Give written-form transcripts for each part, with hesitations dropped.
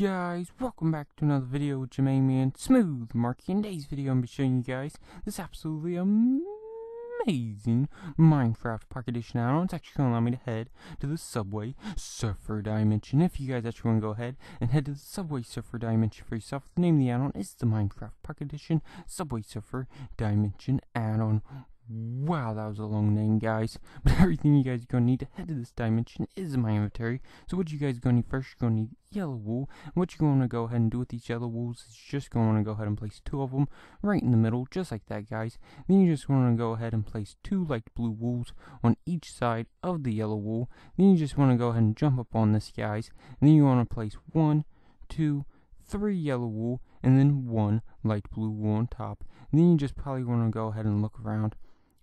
guys, welcome back to another video with Jermaine and Smooth Marky. In today's video, I'm going to be showing you guys this absolutely amazing Minecraft Pocket Edition add-on. It's actually going to allow me to head to the Subway Surfer Dimension. If you guys actually want to go ahead and head to the Subway Surfer Dimension for yourself, the name of the add-on is the Minecraft Pocket Edition Subway Surfer Dimension add-on. Wow, that was a long name, guys. But everything you guys are going to need to head to this dimension is in my inventory. So what you guys are going to need first, you're going to need yellow wool. And what you're going to go ahead and do with these yellow wools is just going to go ahead and place 2 of them right in the middle, just like that, guys. Then you just want to go ahead and place 2 light blue wools on each side of the yellow wool. Then you just want to go ahead and jump up on this, guys. And then you want to place 1, 2, 3 yellow wool, and then 1 light blue wool on top. And then you just probably want to go ahead and look around.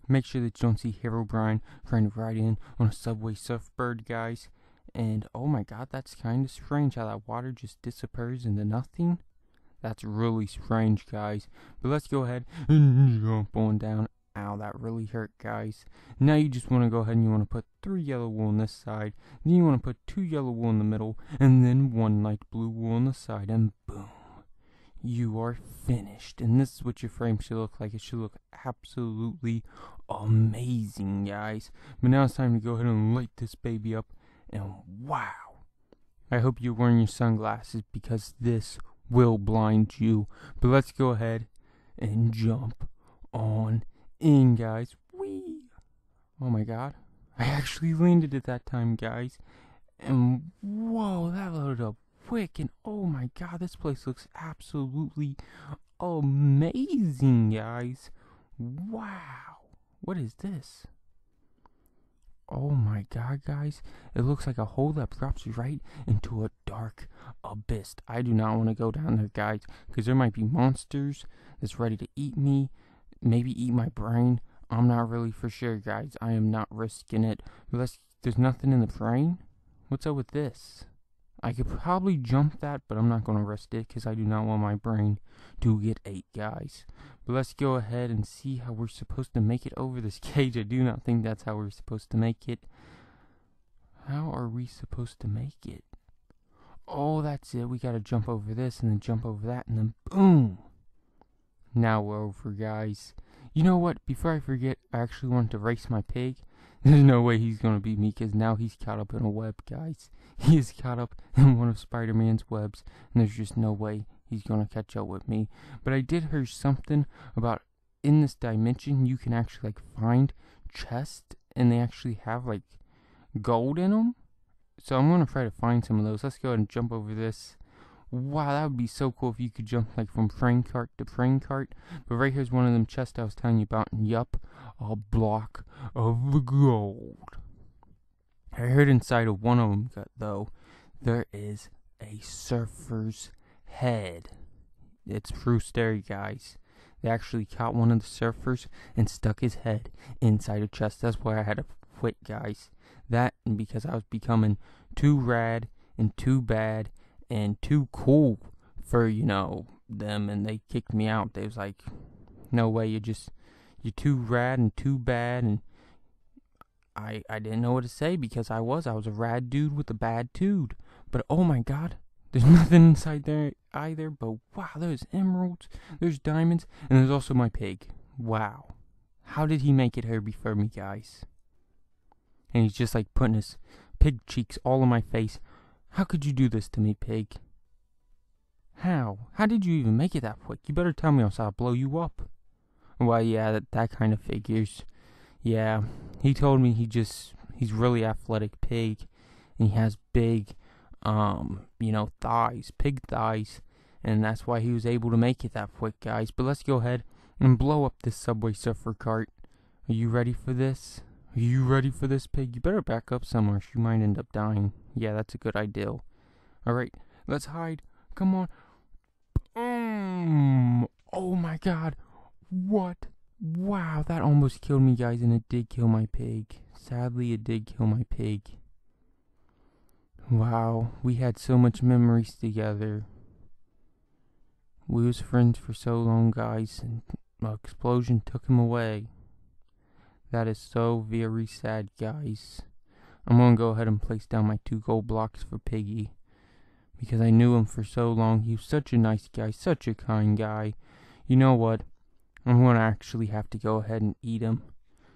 Make sure that you don't see Herobrine trying to ride in on a Subway Surfbird, guys. And oh my god, that's kind of strange how that water just disappears into nothing. That's really strange, guys. But let's go ahead and jump on down. Ow, that really hurt, guys. Now you just want to go ahead and you want to put 3 yellow wool on this side. Then you want to put 2 yellow wool in the middle. And then 1 light blue wool on the side. And boom. You are finished, and this is what your frame should look like. It should look absolutely amazing, guys. But now it's time to go ahead and light this baby up, and wow, I hope you're wearing your sunglasses because this will blind you. But let's go ahead and jump on in, guys. Whee! Oh my god, I actually landed at that time, guys, and whoa, that loaded up quick, and oh my god, this place looks absolutely amazing, guys. Wow, what is this? Oh my god, guys, it looks like a hole that drops you right into a dark abyss. I do not want to go down there, guys, because there might be monsters that's ready to eat me, maybe eat my brain. I'm not really for sure, guys. I am not risking it. But there's nothing in the brain. What's up with this? I could probably jump that, but I'm not going to risk it because I do not want my brain to get ate, guys. But let's go ahead and see how we're supposed to make it over this cage. I do not think that's how we're supposed to make it. How are we supposed to make it? Oh, that's it. We got to jump over this and then jump over that and then boom. Now we're over, guys. You know what? Before I forget, I actually wanted to race my pig. There's no way he's going to beat me because now he's caught up in a web, guys. He is caught up in one of Spider-Man's webs, and there's just no way he's going to catch up with me. But I did hear something about in this dimension you can actually like find chests, and they actually have like gold in them. So I'm going to try to find some of those. Let's go ahead and jump over this. Wow, that would be so cool if you could jump like from frame cart to frame cart. But right here's one of them chests I was telling you about, and yup, a block of gold. I heard inside of one of them, though, there is a surfer's head. It's true story, guys. They actually caught one of the surfers and stuck his head inside a chest. That's why I had to quit, guys. That and because I was becoming too rad and too bad and too cool for, you know, them, and they kicked me out. They was like, no way, you're too rad and too bad, and I didn't know what to say because I was a rad dude with a bad tude. But oh my god, there's nothing inside there either, but wow, there's emeralds, there's diamonds, and there's also my pig. Wow. How did he make it here before me, guys? And he's just like putting his pig cheeks all on my face. How could you do this to me, pig? How? How did you even make it that quick? You better tell me else I'll blow you up. Well, yeah, that kind of figures. Yeah, he told me he's really athletic pig, and he has big, you know, thighs, pig thighs, and that's why he was able to make it that quick, guys. But let's go ahead and blow up this Subway Surfer cart. Are you ready for this? Are you ready for this, pig? You better back up somewhere. She might end up dying. Yeah, that's a good idea. Alright, let's hide. Come on. Oh my god. What? Wow, that almost killed me, guys, and it did kill my pig. Sadly, it did kill my pig. Wow, we had so much memories together. We was friends for so long, guys, and an explosion took him away. That is so very sad, guys. I'm gonna go ahead and place down my 2 gold blocks for Piggy. because I knew him for so long. He was such a nice guy, such a kind guy. You know what? I'm going to actually have to go ahead and eat him,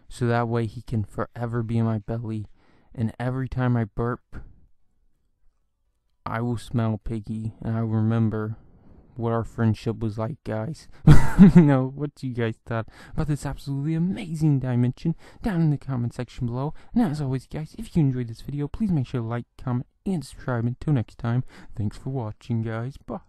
so that way he can forever be in my belly, and every time I burp, I will smell Piggy, and I will remember what our friendship was like, guys. What you guys thought about this absolutely amazing dimension down in the comment section below. And as always, guys, if you enjoyed this video, please make sure to like, comment, and subscribe. Until next time, thanks for watching, guys. Bye.